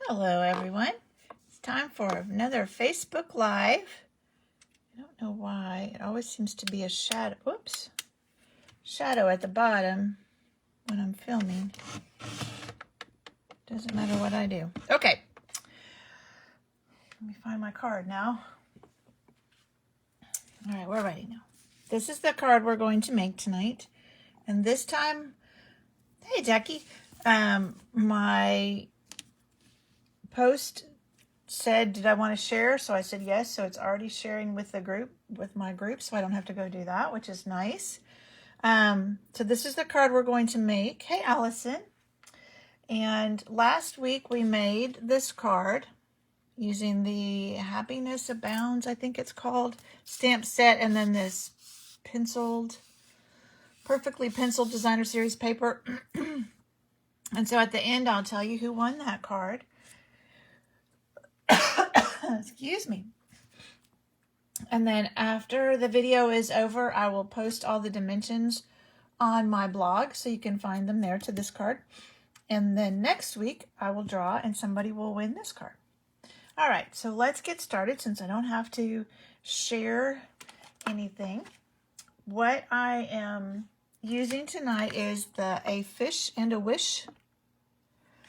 Hello everyone. It's time for another Facebook Live. I don't know why. It always seems to be a shadow. Whoops. Shadow at the bottom when I'm filming. Doesn't matter what I do. Okay. Let me find my card now. All right, we're ready now. This is the card we're going to make tonight. And this time, hey Jackie, my post said, did I want to share? So I said yes. So it's already sharing with the group, with my group. So I don't have to go do that, which is nice. So this is the card we're going to make. Hey, Allison. And last week we made this card using the Happiness Abounds, I think it's called, stamp set. And then this perfectly penciled designer series paper. And so at the end, I'll tell you who won that card. Excuse me. And then after the video is over, I will post all the dimensions on my blog so you can find them there to this card. And then next week I will draw and somebody will win this card. All right, so let's get started since I don't have to share anything. What I am using tonight is A Fish and a Wish.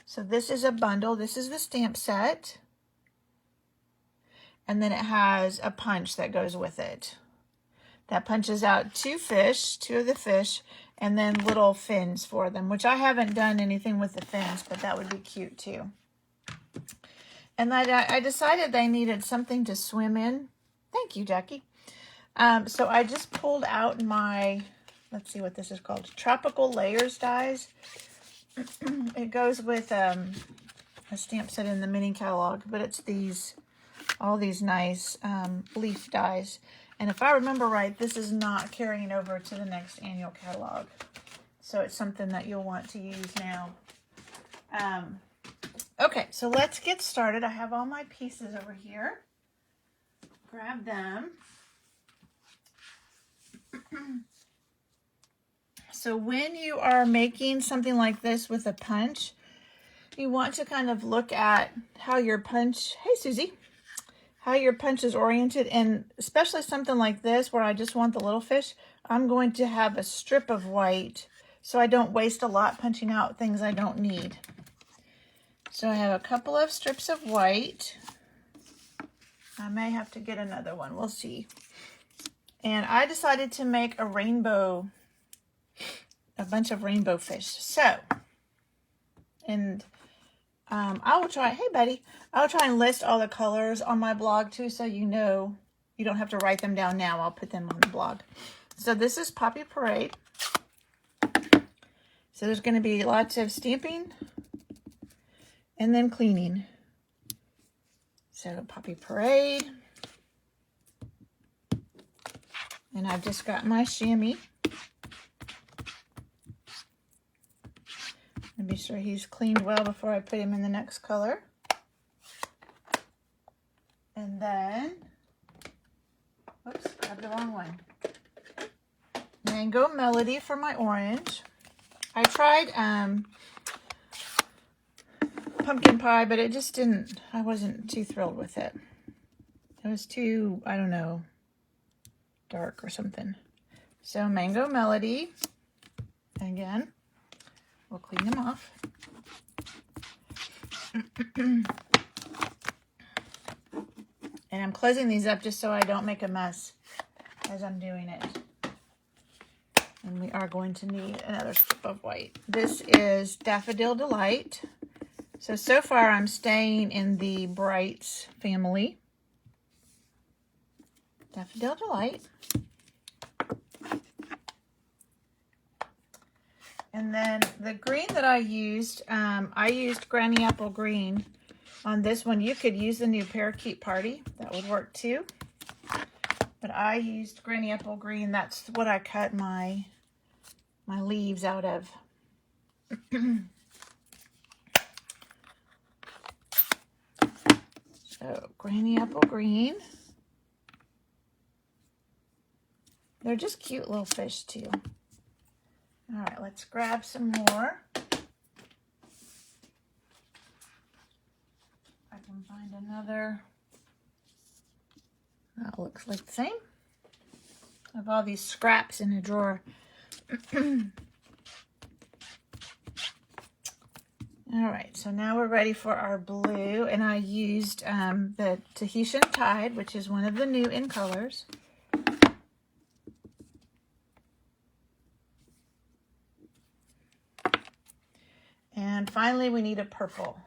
So this is a bundle. This is the stamp set. And then it has a punch that goes with it. That punches out two of the fish, and then little fins for them, which I haven't done anything with the fins, but that would be cute too. And I decided they needed something to swim in. Thank you, Jackie. So I just pulled out my, let's see what this is called, Tropical Layers dies. It goes with a stamp set in the mini catalog, but it's all these nice leaf dies. And if I remember right, this is not carrying over to the next annual catalog. So it's something that you'll want to use now. Okay, so let's get started. I have all my pieces over here. Grab them. So when you are making something like this with a punch, you want to kind of look at how your punch, hey Susie, how your punch is oriented, and especially something like this where I just want the little fish, I'm going to have a strip of white so I don't waste a lot punching out things I don't need. So I have a couple of strips of white. I may have to get another one, we'll see. And I decided to make a bunch of rainbow fish. So, and I will try, hey buddy, I'll try and list all the colors on my blog too, so you know, you don't have to write them down now. I'll put them on the blog. So this is Poppy Parade. So there's going to be lots of stamping and then cleaning. So Poppy Parade. And I've just got my chamois. And be sure he's cleaned well before I put him in the next color. And then, whoops, grabbed the wrong one. Mango Melody for my orange. I tried pumpkin pie, but it just didn't, I wasn't too thrilled with it. It was too, I don't know, dark or something. So Mango Melody, again. We'll clean them off. And I'm closing these up just so I don't make a mess as I'm doing it. And we are going to need another strip of white. This is Daffodil Delight. So far I'm staying in the Brights family. Daffodil Delight. And then the green that I used Granny Apple Green on this one. You could use the new Parakeet Party. That would work too. But I used Granny Apple Green. That's what I cut my leaves out of. So Granny Apple Green. They're just cute little fish too. All right, let's grab some more. can find another. That looks like the same. I have all these scraps in a drawer. All right, so now we're ready for our blue, and I used the Tahitian Tide, which is one of the new in colors. And finally, we need a purple.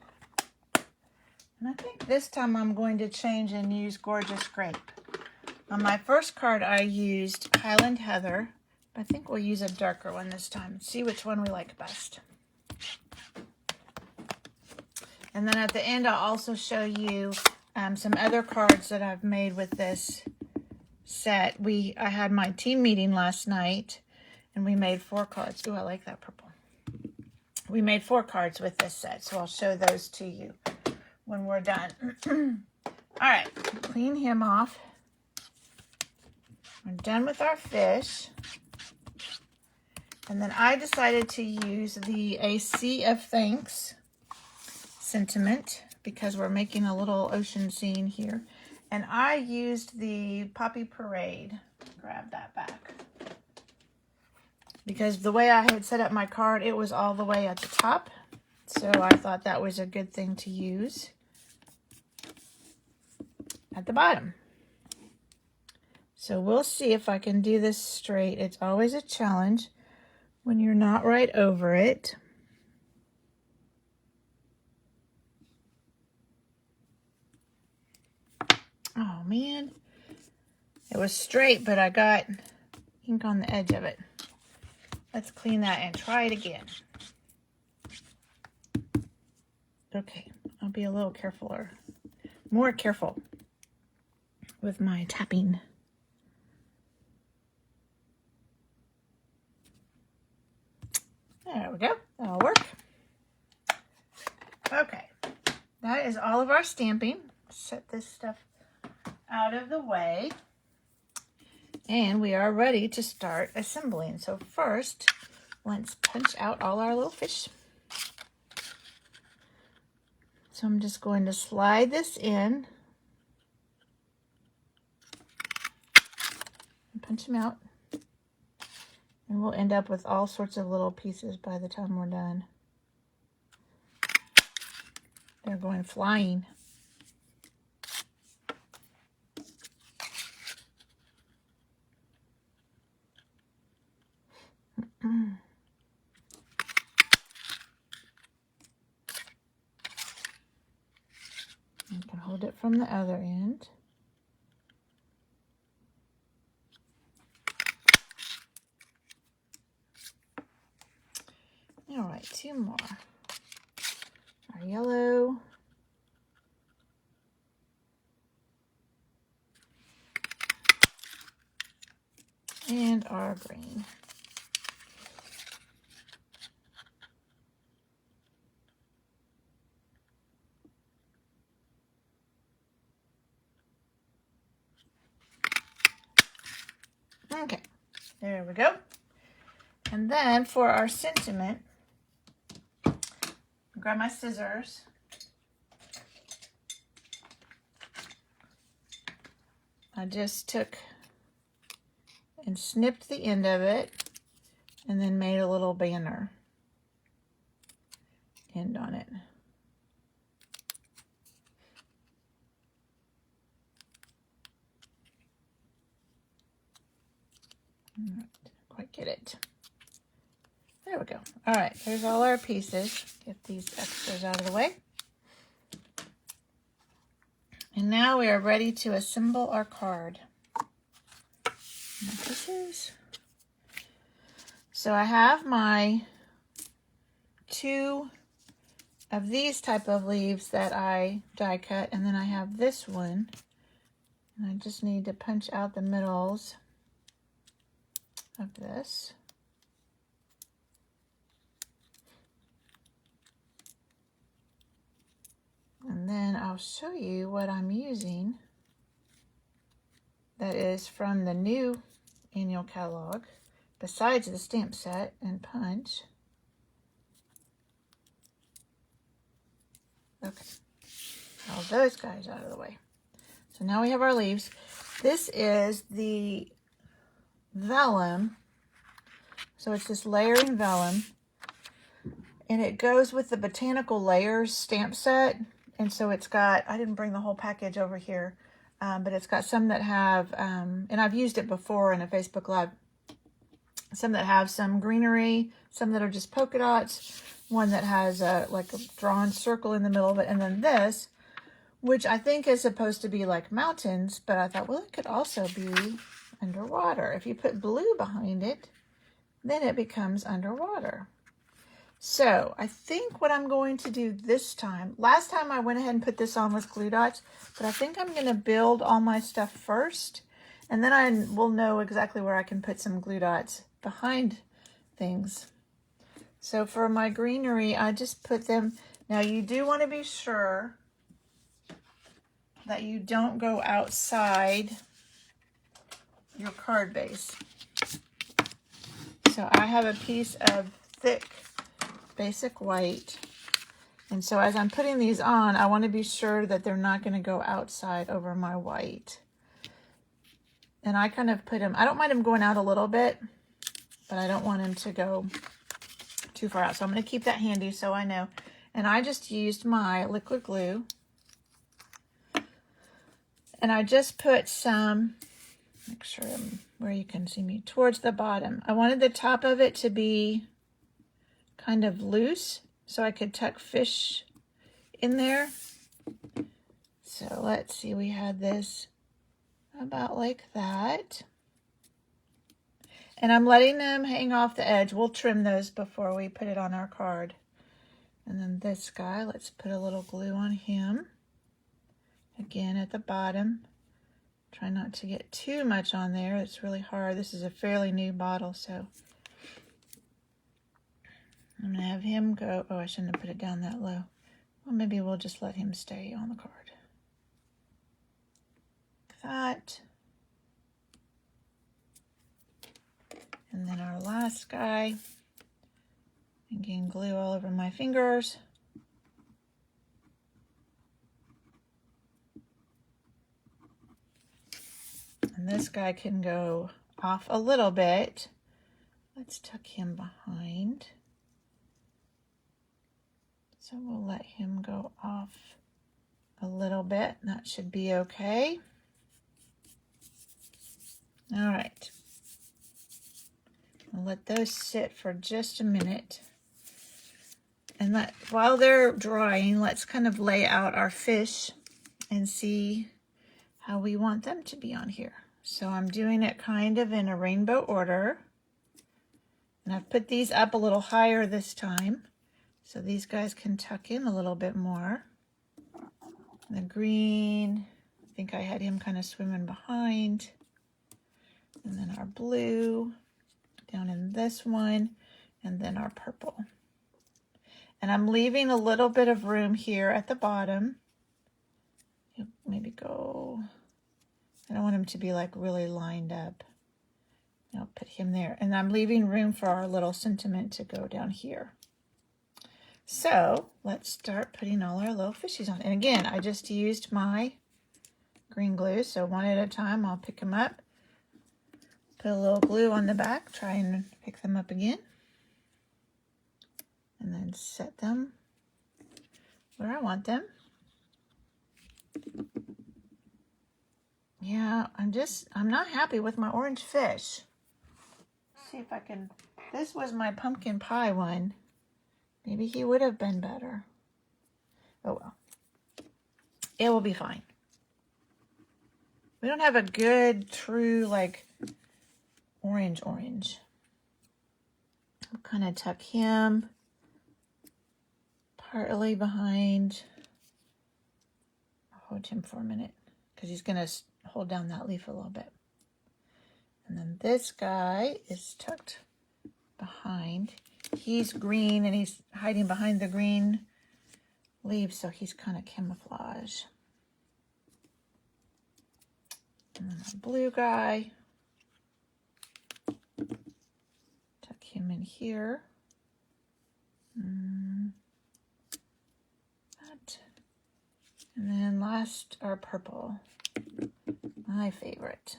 And I think this time I'm going to change and use Gorgeous Grape. On my first card, I used Highland Heather. I think we'll use a darker one this time. See which one we like best. And then at the end, I'll also show you some other cards that I've made with this set. I had my team meeting last night, and we made 4 cards. Ooh, I like that purple. We made 4 cards with this set, so I'll show those to you when we're done. All right, clean him off. We're done with our fish. And then I decided to use the A Sea of Thanks sentiment because we're making a little ocean scene here. And I used the Poppy Parade. Grab that back. Because the way I had set up my card, it was all the way at the top. So I thought that was a good thing to use at the bottom. So we'll see if I can do this straight. It's always a challenge when you're not right over it. Oh man, it was straight, but I got ink on the edge of it. Let's clean that and try it again. Okay, I'll be a little carefuler, more careful with my tapping. There we go, that'll work. Okay, that is all of our stamping. Set this stuff out of the way. And we are ready to start assembling. So first, let's punch out all our little fish. So I'm just going to slide this in and punch them out. And we'll end up with all sorts of little pieces by the time we're done. They're going flying. You can hold it from the other end. All right, 2 more. Our yellow. And our green. Okay, there we go. And then for our sentiment, grab my scissors. I just took and snipped the end of it and then made a little banner end on it. Didn't quite get it. There we go. All right, there's all our pieces. Get these extras out of the way. And now we are ready to assemble our card. Pieces. So I have my 2 of these type of leaves that I die cut, and then I have this one. And I just need to punch out the middles of this. And then I'll show you what I'm using that is from the new annual catalog, besides the stamp set and punch. Okay. all those guys out of the way. So now we have our leaves. This is the vellum. So it's this layering vellum. And it goes with the Botanical Layers stamp set. And so it's got, I didn't bring the whole package over here, but it's got some that have, and I've used it before in a Facebook Live, some that have some greenery, some that are just polka dots, one that has like a drawn circle in the middle of it, and then this, which I think is supposed to be like mountains, but I thought, well, it could also be underwater. If you put blue behind it, then it becomes underwater. So I think what I'm going to do this time, last time I went ahead and put this on with glue dots, but I think I'm going to build all my stuff first, and then I will know exactly where I can put some glue dots behind things. So for my greenery, I just put them. Now you do want to be sure that you don't go outside your card base. So I have a piece of thick basic white, and so as I'm putting these on, I want to be sure that they're not going to go outside over my white. And I kind of put them, I don't mind them going out a little bit, but I don't want them to go too far out. So I'm going to keep that handy so I know. And I just used my liquid glue, and I just put some, make sure I'm where you can see me, towards the bottom. I wanted the top of it to be kind of loose so I could tuck fish in there. So let's see, we had this about like that. And I'm letting them hang off the edge. We'll trim those before we put it on our card. And then this guy, let's put a little glue on him. Again at the bottom. Try not to get too much on there. It's really hard. This is a fairly new bottle, so I'm going to have him go. Oh, I shouldn't have put it down that low. Well, maybe we'll just let him stay on the card. Like that. And then our last guy. I'm getting glue all over my fingers. And this guy can go off a little bit. Let's tuck him behind. So we'll let him go off a little bit. That should be okay. All right. I'll let those sit for just a minute. And while they're drying, let's kind of lay out our fish and see how we want them to be on here. So I'm doing it kind of in a rainbow order. And I've put these up a little higher this time, so these guys can tuck in a little bit more. The green, I think I had him kind of swimming behind. And then our blue down in this one, and then our purple. And I'm leaving a little bit of room here at the bottom. Maybe go, I don't want him to be like really lined up. I'll put him there. And I'm leaving room for our little sentiment to go down here. So let's start putting all our little fishies on. And again, I just used my green glue. So one at a time, I'll pick them up. Put a little glue on the back, try and pick them up again. And then set them where I want them. Yeah, I'm not happy with my orange fish. Let's see if I can, this was my pumpkin pie one. Maybe he would have been better. Oh well. It will be fine. We don't have a good, true, like, orange. I'll kind of tuck him partly behind. I'll hold him for a minute because he's going to hold down that leaf a little bit. And then this guy is tucked behind. He's green and he's hiding behind the green leaves, so he's kind of camouflage. And then the blue guy. Tuck him in here. That. And then last, our purple, my favorite.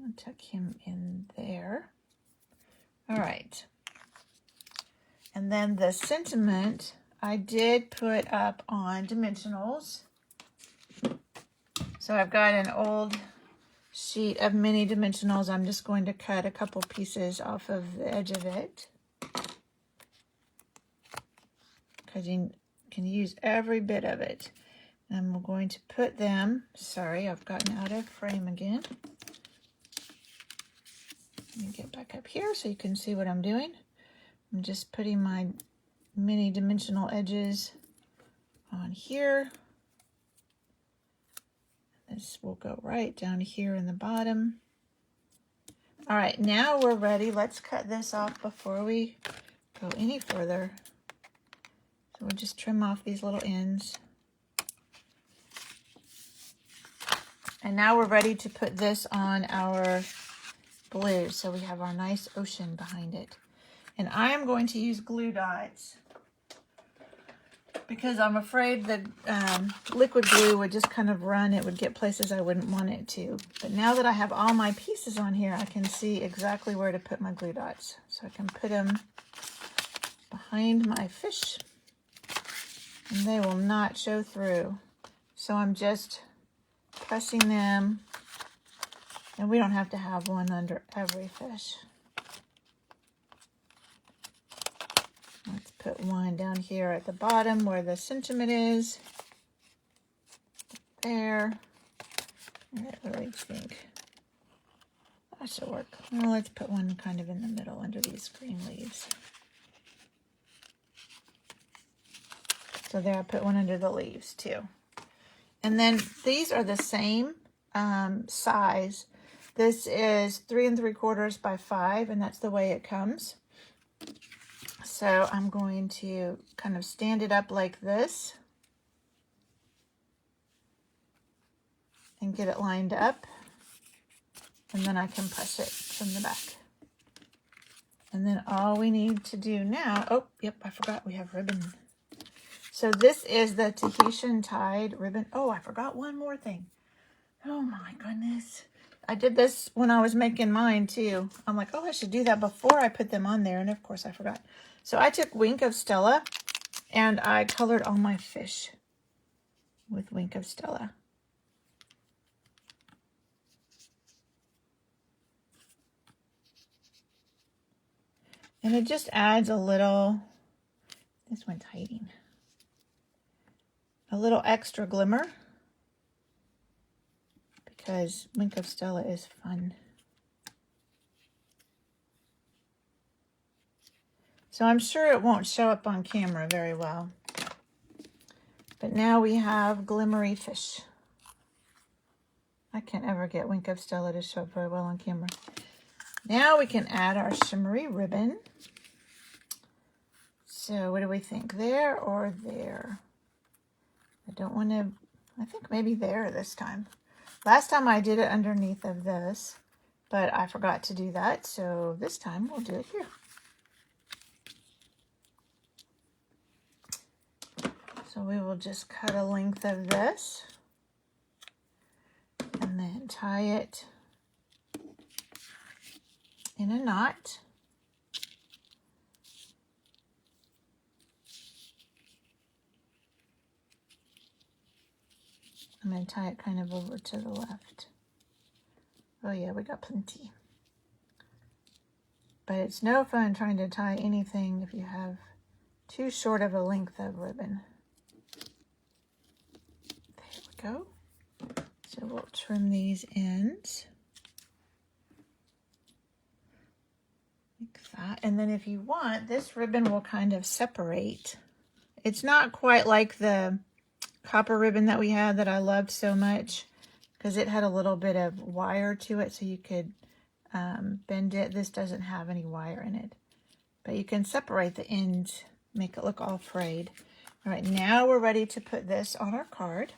I'll tuck him in there. All right. And then the sentiment I did put up on dimensionals. So I've got an old sheet of mini dimensionals. I'm just going to cut a couple pieces off of the edge of it, because you can use every bit of it. And I'm going to put them, sorry, I've gotten out of frame again. Let me get back up here so you can see what I'm doing. I'm just putting my mini dimensional edges on here. This will go right down here in the bottom. All right, now we're ready. Let's cut this off before we go any further. So we'll just trim off these little ends. And now we're ready to put this on our blue. So we have our nice ocean behind it. And I am going to use glue dots because I'm afraid the liquid glue would just kind of run. It would get places I wouldn't want it to. But now that I have all my pieces on here, I can see exactly where to put my glue dots. So I can put them behind my fish and they will not show through. So I'm just pressing them, and we don't have to have one under every fish. Let's put one down here at the bottom where the sentiment is. There. What do we think? That should work. Well, let's put one kind of in the middle under these green leaves. So there, I put one under the leaves too. And then these are the same size. This is 3 3/4 by 5, and that's the way it comes. So I'm going to kind of stand it up like this and get it lined up, and then I can press it from the back. And then all we need to do now, oh, yep, I forgot we have ribbon. So this is the Tahitian tied ribbon. Oh, I forgot one more thing. Oh my goodness. I did this when I was making mine too. I'm like, oh, I should do that before I put them on there. And of course I forgot. So I took Wink of Stella and I colored all my fish with Wink of Stella. And it just adds a little, this one's hiding, a little extra glimmer, because Wink of Stella is fun. So I'm sure it won't show up on camera very well. But now we have glimmery fish. I can't ever get Wink of Stella to show up very well on camera. Now we can add our shimmery ribbon. So what do we think? There or there? I don't want to, I think maybe there this time. Last time I did it underneath of this, but I forgot to do that. So this time we'll do it here. So we will just cut a length of this and then tie it in a knot. I'm going to tie it kind of over to the left. Oh yeah, we got plenty. But it's no fun trying to tie anything if you have too short of a length of ribbon. There we go. So we'll trim these ends. Like that. And then if you want, this ribbon will kind of separate. It's not quite like the copper ribbon that we had that I loved so much, because it had a little bit of wire to it so you could bend it. This doesn't have any wire in it, but you can separate the ends, make it look all frayed. All right, now we're ready to put this on our card.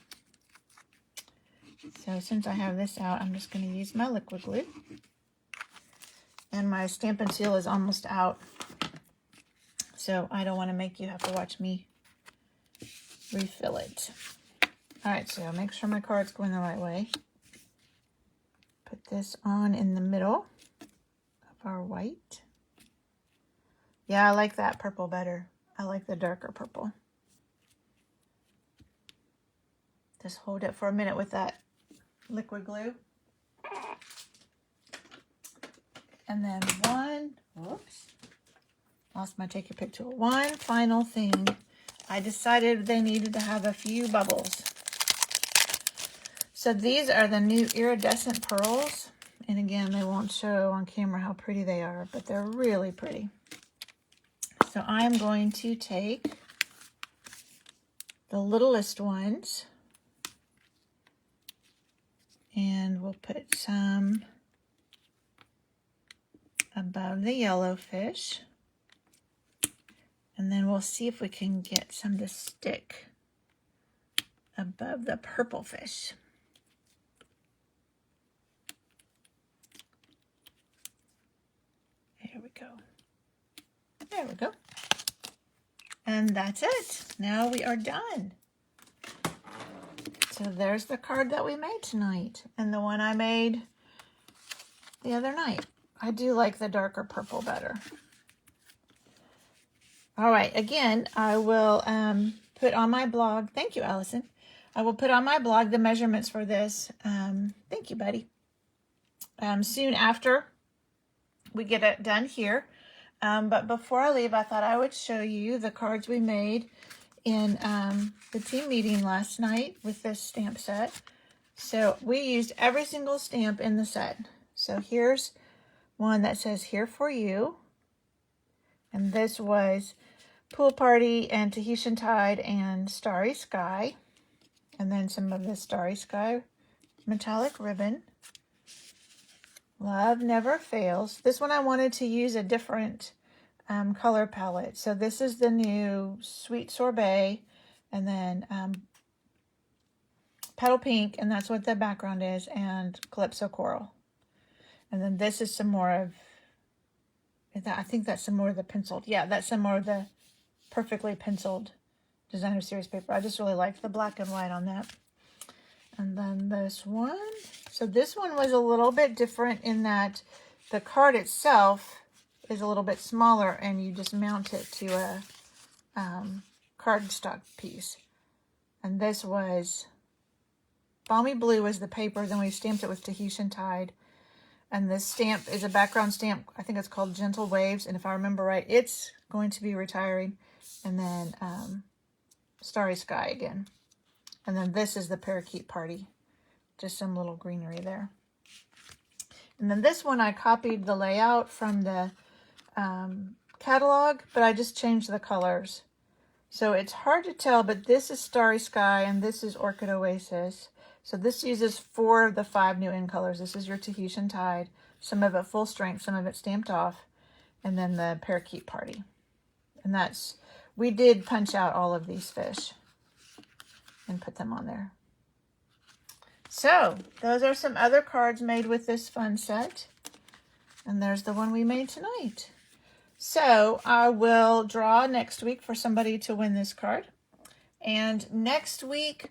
So since I have this out, I'm just going to use my liquid glue, and my Stampin' Seal is almost out, so I don't want to make you have to watch me refill it. All right, so make sure my card's going the right way. Put this on in the middle of our white. Yeah, I like that purple better. I like the darker purple. Just hold it for a minute with that liquid glue. And then lost my take your pick tool. One final thing. I decided they needed to have a few bubbles. So these are the new Iridescent Pearls. And again, they won't show on camera how pretty they are, but they're really pretty. So I'm going to take the littlest ones and we'll put some above the yellowfish. And then we'll see if we can get some to stick above the purple fish. There we go. There we go. And that's it. Now we are done. So there's the card that we made tonight and the one I made the other night. I do like the darker purple better. All right, again, I will put on my blog. Thank you, Allison. I will put on my blog the measurements for this. Thank you, buddy. Soon after we get it done here. But before I leave, I thought I would show you the cards we made in the team meeting last night with this stamp set. So we used every single stamp in the set. So here's one that says "Here for You." And this was Pool Party and Tahitian Tide and Starry Sky. And then some of the Starry Sky metallic ribbon. Love Never Fails. This one I wanted to use a different color palette. So this is the new Sweet Sorbet and then Petal Pink, and that's what the background is, and Calypso Coral. And then this is some more of, I think that's some more of the penciled. Yeah, that's some more of the perfectly penciled Designer Series paper. I just really liked the black and white on that. And then this one. So this one was a little bit different in that the card itself is a little bit smaller and you just mount it to a cardstock piece. And this was Balmy Blue was the paper. Then we stamped it with Tahitian Tide. And this stamp is a background stamp. I think it's called Gentle Waves. And if I remember right, it's going to be retiring. And then Starry Sky again. And then this is the Parakeet Party. Just some little greenery there. And then this one, I copied the layout from the catalog, but I just changed the colors. So it's hard to tell, but this is Starry Sky and this is Orchid Oasis. So this uses 4 of the 5 new in colors. This is your Tahitian Tide. Some of it full strength, some of it stamped off. And then the Parakeet Party. And that's, we did punch out all of these fish and put them on there. So those are some other cards made with this fun set. And there's the one we made tonight. So I will draw next week for somebody to win this card. And next week,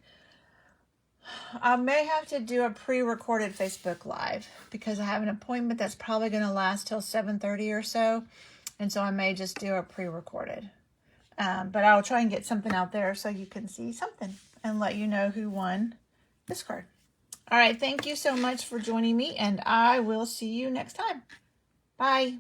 I may have to do a pre-recorded Facebook Live because I have an appointment that's probably going to last till 7:30 or so. And so I may just do a pre-recorded. But I'll try and get something out there so you can see something and let you know who won this card. All right, thank you so much for joining me, and I will see you next time. Bye.